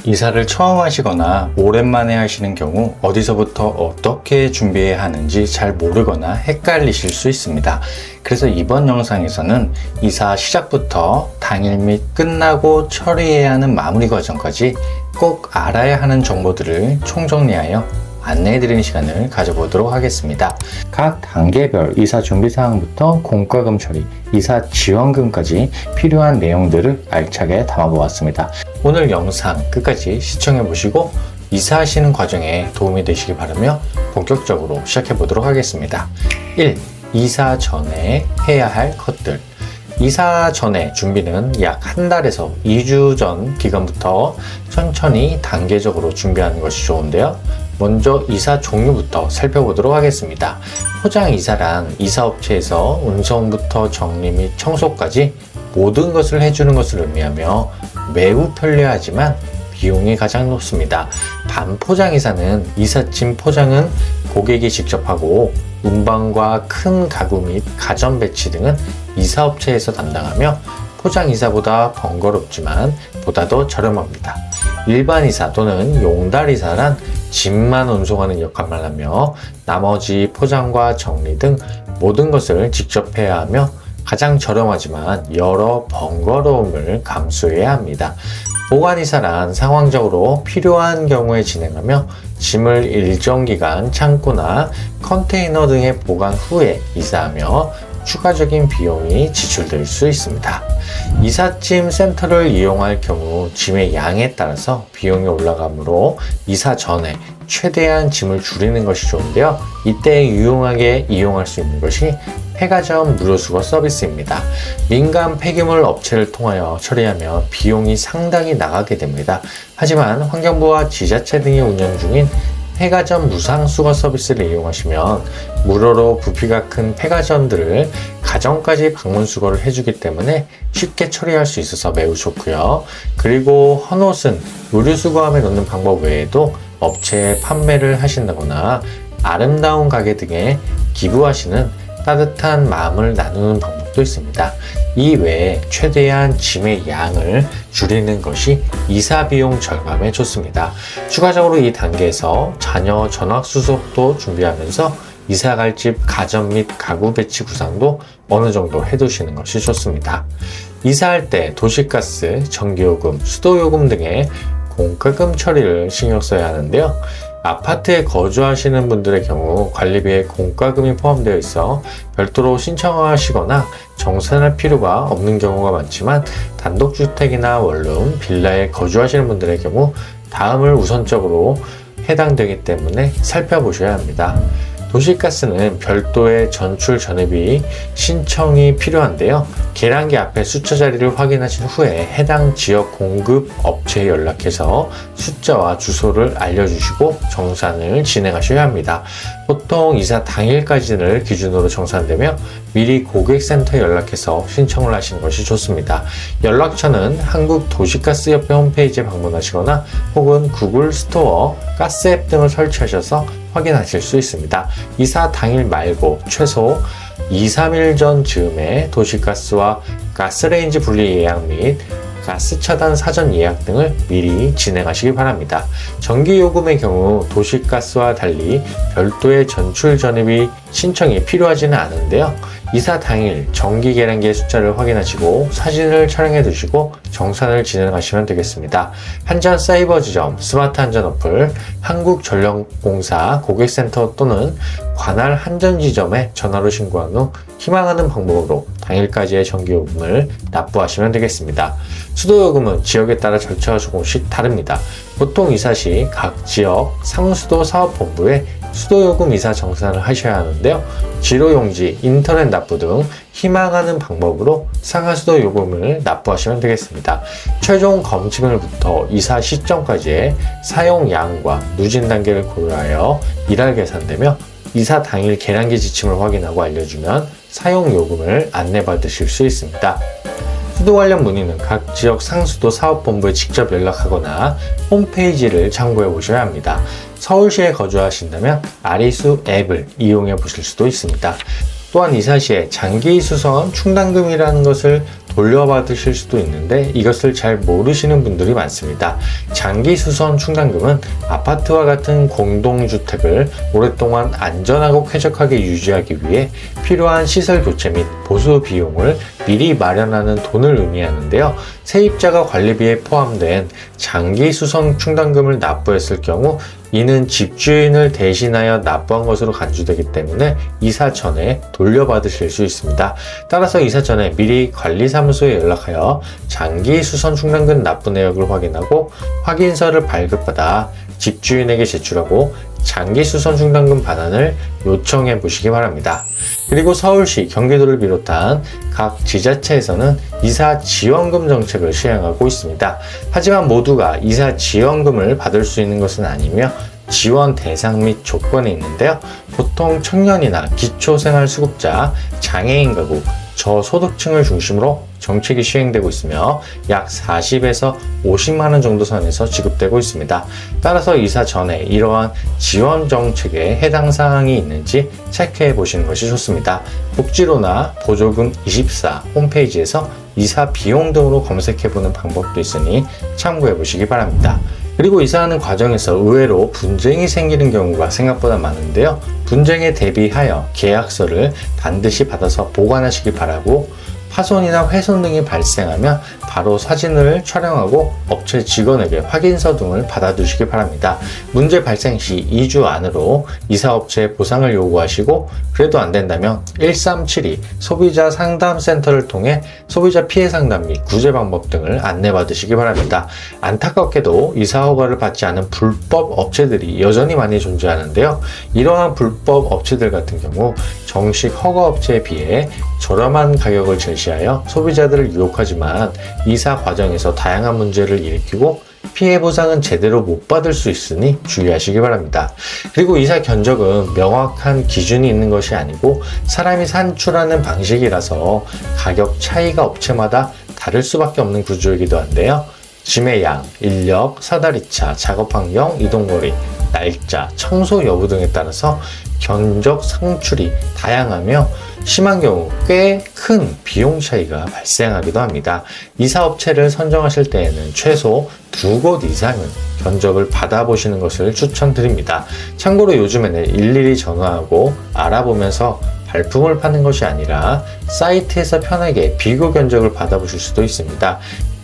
이사를 처음 하시거나 오랜만에 하시는 경우 어디서부터 어떻게 준비해야 하는지 잘 모르거나 헷갈리실 수 있습니다. 그래서 이번 영상에서는 이사 시작부터 당일 및 끝나고 처리해야 하는 마무리 과정까지 꼭 알아야 하는 정보들을 총정리하여 안내해드리는 시간을 가져보도록 하겠습니다. 각 단계별 이사 준비 사항부터 공과금 처리, 이사 지원금까지 필요한 내용들을 알차게 담아보았습니다. 오늘 영상 끝까지 시청해보시고 이사하시는 과정에 도움이 되시기 바라며 본격적으로 시작해보도록 하겠습니다. 1. 이사 전에 해야 할 것들. 이사 전에 준비는 약 한 달에서 2주 전 기간부터 천천히 단계적으로 준비하는 것이 좋은데요. 먼저 이사 종류부터 살펴보도록 하겠습니다. 포장 이사란 이사업체에서 운송부터 정리 및 청소까지 모든 것을 해주는 것을 의미하며 매우 편리하지만 비용이 가장 높습니다. 반포장 이사는 이삿짐 포장은 고객이 직접 하고 운반과 큰 가구 및 가전 배치 등은 이사업체에서 담당하며 포장 이사보다 번거롭지만 보다 더 저렴합니다. 일반 이사 또는 용달 이사란 짐만 운송하는 역할만 하며 나머지 포장과 정리 등 모든 것을 직접 해야 하며 가장 저렴하지만 여러 번거로움을 감수해야 합니다. 보관 이사란 상황적으로 필요한 경우에 진행하며 짐을 일정 기간 창고나 컨테이너 등에 보관 후에 이사하며 추가적인 비용이 지출될 수 있습니다. 이삿짐 센터를 이용할 경우 짐의 양에 따라서 비용이 올라가므로 이사 전에 최대한 짐을 줄이는 것이 좋은데요. 이때 유용하게 이용할 수 있는 것이 폐가전 무료수거 서비스입니다. 민간 폐기물 업체를 통하여 처리하면 비용이 상당히 나가게 됩니다. 하지만 환경부와 지자체 등이 운영 중인 폐가전 무상수거 서비스를 이용하시면 무료로 부피가 큰 폐가전들을 가정까지 방문 수거를 해주기 때문에 쉽게 처리할 수 있어서 매우 좋고요. 그리고 헌옷은 무료 수거함에 넣는 방법 외에도 업체에 판매를 하신다거나 아름다운 가게 등에 기부하시는 따뜻한 마음을 나누는 방법도 있습니다. 이 외에 최대한 짐의 양을 줄이는 것이 이사 비용 절감에 좋습니다. 추가적으로 이 단계에서 자녀 전학 수속도 준비하면서 이사 갈 집 가전 및 가구 배치 구상도 어느 정도 해두시는 것이 좋습니다. 이사할 때 도시가스, 전기요금, 수도요금 등의 공과금 처리를 신경 써야 하는데요. 아파트에 거주하시는 분들의 경우 관리비에 공과금이 포함되어 있어 별도로 신청하시거나 정산할 필요가 없는 경우가 많지만 단독주택이나 원룸, 빌라에 거주하시는 분들의 경우 다음을 우선적으로 해당되기 때문에 살펴보셔야 합니다. 도시가스는 별도의 전출 전입이 신청이 필요한데요. 계량기 앞에 숫자 자리를 확인하신 후에 해당 지역 공급 업체에 연락해서 숫자와 주소를 알려주시고 정산을 진행하셔야 합니다. 보통 이사 당일까지를 기준으로 정산되며 미리 고객센터에 연락해서 신청을 하시는 것이 좋습니다. 연락처는 한국도시가스협회 홈페이지에 방문하시거나 혹은 구글 스토어, 가스앱 등을 설치하셔서 확인하실 수 있습니다. 이사 당일 말고 최소 2-3일 전 즈음에 도시가스와 가스레인지 분리 예약 및 가스 차단 사전 예약 등을 미리 진행하시기 바랍니다. 전기요금의 경우 도시가스와 달리 별도의 전출 전입이 신청이 필요하지는 않은데요. 이사 당일 전기 계량기의 숫자를 확인하시고 사진을 촬영해 두시고 정산을 진행하시면 되겠습니다. 한전 사이버 지점, 스마트 한전 어플, 한국전력공사 고객센터 또는 관할 한전 지점에 전화로 신고한 후 희망하는 방법으로 당일까지의 전기요금을 납부하시면 되겠습니다. 수도요금은 지역에 따라 절차가 조금씩 다릅니다. 보통 이사 시 각 지역 상수도 사업본부에 수도요금 이사 정산을 하셔야 하는데요. 지로용지, 인터넷 납부 등 희망하는 방법으로 상하수도 요금을 납부하시면 되겠습니다. 최종 검증일부터 이사 시점까지의 사용량과 누진 단계를 고려하여 일할 계산되며 이사 당일 계량기 지침을 확인하고 알려주면 사용요금을 안내받으실 수 있습니다. 수도 관련 문의는 각 지역 상수도 사업본부에 직접 연락하거나 홈페이지를 참고해 보셔야 합니다. 서울시에 거주하신다면 아리수 앱을 이용해 보실 수도 있습니다. 또한 이사 시에 장기 수선 충당금이라는 것을 돌려받으실 수도 있는데 이것을 잘 모르시는 분들이 많습니다. 장기 수선 충당금은 아파트와 같은 공동주택을 오랫동안 안전하고 쾌적하게 유지하기 위해 필요한 시설 교체 및 보수 비용을 미리 마련하는 돈을 의미하는데요. 세입자가 관리비에 포함된 장기 수선 충당금을 납부했을 경우 이는 집주인을 대신하여 납부한 것으로 간주되기 때문에 이사 전에 돌려받으실 수 있습니다. 따라서 이사 전에 미리 관리사무소에 연락하여 장기 수선 충당금 납부 내역을 확인하고 확인서를 발급받아 집주인에게 제출하고 장기 수선 충당금 반환을 요청해 보시기 바랍니다. 그리고 서울시, 경기도를 비롯한 각 지자체에서는 이사 지원금 정책을 시행하고 있습니다. 하지만 모두가 이사 지원금을 받을 수 있는 것은 아니며 지원 대상 및 조건이 있는데요. 보통 청년이나 기초생활수급자, 장애인 가구, 저소득층을 중심으로 정책이 시행되고 있으며 약 40에서 50만 원 정도 선에서 지급되고 있습니다. 따라서 이사 전에 이러한 지원 정책에 해당 사항이 있는지 체크해 보시는 것이 좋습니다. 복지로나 보조금24 홈페이지에서 이사 비용 등으로 검색해 보는 방법도 있으니 참고해 보시기 바랍니다. 그리고 이사하는 과정에서 의외로 분쟁이 생기는 경우가 생각보다 많은데요. 분쟁에 대비하여 계약서를 반드시 받아서 보관하시기 바라고, 파손이나 훼손 등이 발생하면 바로 사진을 촬영하고 업체 직원에게 확인서 등을 받아두시기 바랍니다. 문제 발생 시 2주 안으로 이사업체에 보상을 요구하시고, 그래도 안 된다면 1372 소비자 상담센터를 통해 소비자 피해 상담 및 구제 방법 등을 안내받으시기 바랍니다. 안타깝게도 이사 허가를 받지 않은 불법 업체들이 여전히 많이 존재하는데요. 이러한 불법 업체들 같은 경우 정식 허가 업체에 비해 저렴한 가격을 제시하여 소비자들을 유혹하지만 이사 과정에서 다양한 문제를 일으키고 피해 보상은 제대로 못 받을 수 있으니 주의하시기 바랍니다. 그리고 이사 견적은 명확한 기준이 있는 것이 아니고 사람이 산출하는 방식이라서 가격 차이가 업체마다 다를 수밖에 없는 구조이기도 한데요. 짐의 양, 인력, 사다리차, 작업 환경, 이동거리, 날짜, 청소 여부 등에 따라서 견적 상출이 다양하며 심한 경우 꽤 큰 비용 차이가 발생하기도 합니다. 이사업체를 선정하실 때에는 최소 2곳 이상은 견적을 받아보시는 것을 추천드립니다. 참고로 요즘에는 일일이 전화하고 알아보면서 발품을 파는 것이 아니라 사이트에서 편하게 비교 견적을 받아보실 수도 있습니다.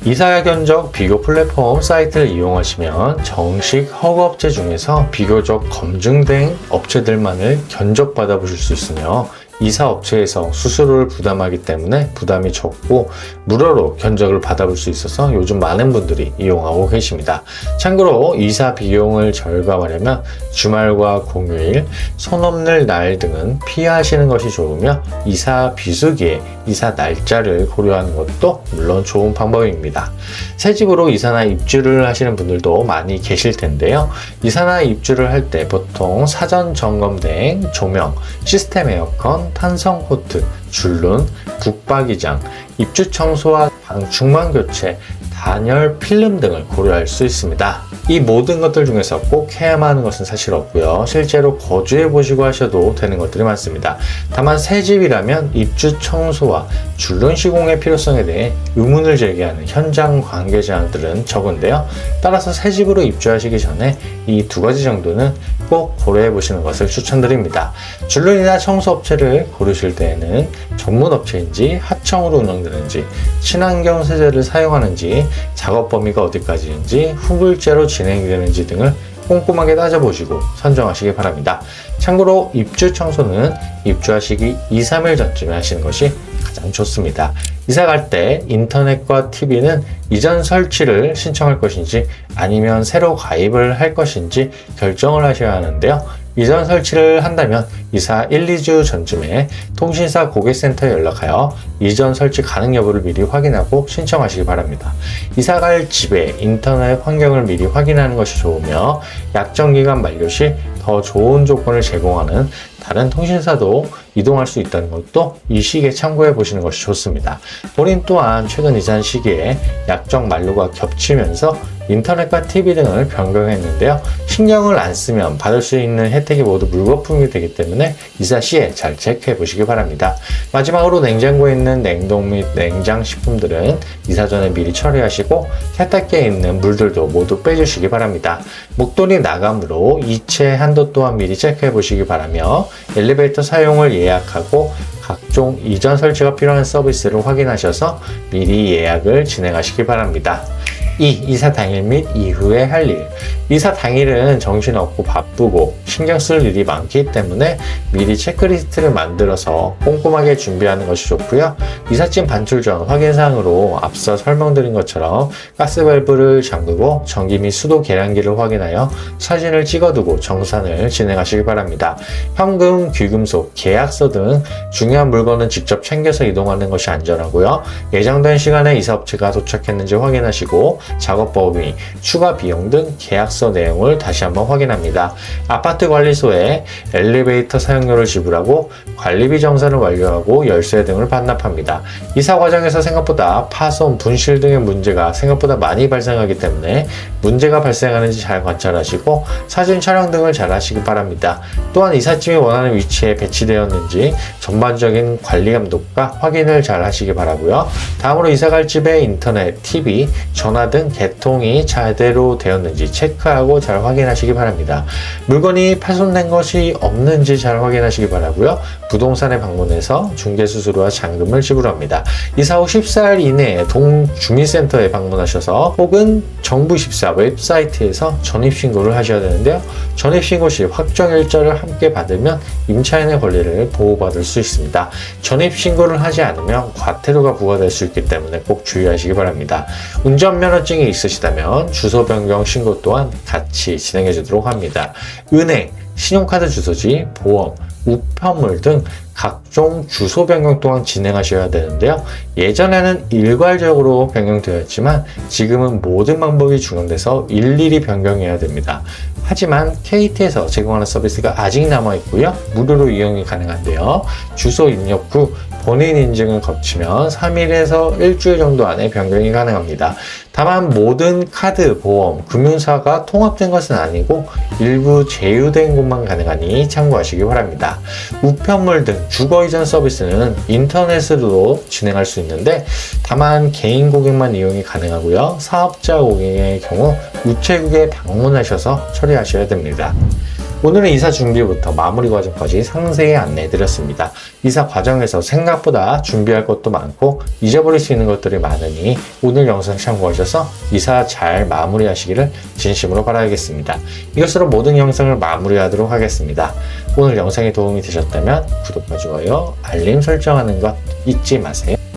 이사 견적 비교 플랫폼 사이트를 이용하시면 정식 허가업체 중에서 비교적 검증된 업체들만을 견적 받아보실 수 있으며 이사업체에서 수수료를 부담하기 때문에 부담이 적고 무료로 견적을 받아볼 수 있어서 요즘 많은 분들이 이용하고 계십니다. 참고로 이사 비용을 절감하려면 주말과 공휴일, 손 없는 날 등은 피하시는 것이 좋으며 이사 비수기에 이사 날짜를 고려하는 것도 물론 좋은 방법입니다. 새 집으로 이사나 입주를 하시는 분들도 많이 계실 텐데요. 이사나 입주를 할 때 보통 사전 점검된 조명, 시스템 에어컨, 탄성 코트, 줄눈, 북박이장, 입주 청소와 중망 교체, 단열 필름 등을 고려할 수 있습니다. 이 모든 것들 중에서 꼭 해야만 하는 것은 사실 없고요. 실제로 거주해 보시고 하셔도 되는 것들이 많습니다. 다만 새 집이라면 입주 청소와 줄눈 시공의 필요성에 대해 의문을 제기하는 현장 관계자들은 적은데요. 따라서 새 집으로 입주하시기 전에 이 두 가지 정도는 꼭 고려해 보시는 것을 추천드립니다. 줄눈이나 청소 업체를 고르실 때에는 전문 업체인지 하청으로 운영되는지, 친환경 세제를 사용하는지, 작업 범위가 어디까지인지, 후불제로 진행되는지 등을 꼼꼼하게 따져보시고 선정하시기 바랍니다. 참고로 입주 청소는 입주하시기 2-3일 전쯤에 하시는 것이 가장 좋습니다. 이사 갈 때 인터넷과 TV는 이전 설치를 신청할 것인지 아니면 새로 가입을 할 것인지 결정을 하셔야 하는데요. 이전 설치를 한다면 이사 1-2주 전쯤에 통신사 고객센터에 연락하여 이전 설치 가능 여부를 미리 확인하고 신청하시기 바랍니다. 이사갈 집의 인터넷 환경을 미리 확인하는 것이 좋으며 약정기간 만료 시 더 좋은 조건을 제공하는 다른 통신사도 이동할 수 있다는 것도 이 시기에 참고해 보시는 것이 좋습니다. 본인 또한 최근 이사 시기에 약정 만료가 겹치면서 인터넷과 TV 등을 변경했는데요. 신경을 안 쓰면 받을 수 있는 혜택이 모두 물거품이 되기 때문에 이사 시에 잘 체크해 보시기 바랍니다. 마지막으로 냉장고에 있는 냉동 및 냉장 식품들은 이사 전에 미리 처리하시고 세탁기에 있는 물들도 모두 빼주시기 바랍니다. 목돈이 나가므로 이체 한도 또한 미리 체크해 보시기 바라며 엘리베이터 사용을 예약하고 각종 이전 설치가 필요한 서비스를 확인하셔서 미리 예약을 진행하시기 바랍니다. 2. 이사 당일 및 이후에 할 일. 이사 당일은 정신없고 바쁘고 신경 쓸 일이 많기 때문에 미리 체크리스트를 만들어서 꼼꼼하게 준비하는 것이 좋고요. 이삿짐 반출 전 확인사항으로 앞서 설명드린 것처럼 가스밸브를 잠그고 전기 및 수도 계량기를 확인하여 사진을 찍어두고 정산을 진행하시기 바랍니다. 현금, 귀금속, 계약서 등 중요한 물건은 직접 챙겨서 이동하는 것이 안전하고요. 예정된 시간에 이사업체가 도착했는지 확인하시고 작업 범위, 추가 비용 등 계약서 내용을 다시 한번 확인합니다. 아파트 관리소에 엘리베이터 사용료를 지불하고 관리비 정산을 완료하고 열쇠 등을 반납합니다. 이사 과정에서 생각보다 파손, 분실 등의 문제가 생각보다 많이 발생하기 때문에 문제가 발생하는지 잘 관찰하시고 사진 촬영 등을 잘 하시기 바랍니다. 또한 이삿짐이 원하는 위치에 배치되었는지 전반적인 관리 감독과 확인을 잘 하시기 바라고요. 다음으로 이사갈 집의 인터넷, TV, 전화 등 개통이 제대로 되었는지 체크하고 잘 확인하시기 바랍니다. 물건이 파손된 것이 없는지 잘 확인하시기 바라고요. 부동산에 방문해서 중개수수료와 잔금을 지불합니다. 이사 후 14일 이내에 동주민센터에 방문하셔서 혹은 정부24 웹사이트에서 전입신고를 하셔야 되는데요. 전입신고 시 확정일자를 함께 받으면 임차인의 권리를 보호받을 수 있습니다. 전입신고를 하지 않으면 과태료가 부과될 수 있기 때문에 꼭 주의하시기 바랍니다. 운전면허증이 있으시다면 주소 변경 신고 또한 같이 진행해 주도록 합니다. 은행, 신용카드 주소지, 보험, 우편물 등 각종 주소 변경 또한 진행하셔야 되는데요. 예전에는 일괄적으로 변경되었지만 지금은 모든 방법이 중용돼서 일일이 변경해야 됩니다. 하지만 KT에서 제공하는 서비스가 아직 남아있고요. 무료로 이용이 가능한데요. 주소 입력 후 본인 인증을 거치면 3일에서 일주일 정도 안에 변경이 가능합니다. 다만 모든 카드, 보험, 금융사가 통합된 것은 아니고 일부 제휴된 곳만 가능하니 참고하시기 바랍니다. 우편물 등 주거 이전 서비스는 인터넷으로 진행할 수 있는데 다만 개인 고객만 이용이 가능하고요. 사업자 고객의 경우 우체국에 방문하셔서 처리하셔야 됩니다. 오늘은 이사 준비부터 마무리 과정까지 상세히 안내해 드렸습니다. 이사 과정에서 생각보다 준비할 것도 많고 잊어버릴 수 있는 것들이 많으니 오늘 영상 참고하셔서 이사 잘 마무리하시기를 진심으로 바라겠습니다. 이것으로 모든 영상을 마무리하도록 하겠습니다. 오늘 영상이 도움이 되셨다면 구독과 좋아요, 알림 설정하는 것 잊지 마세요.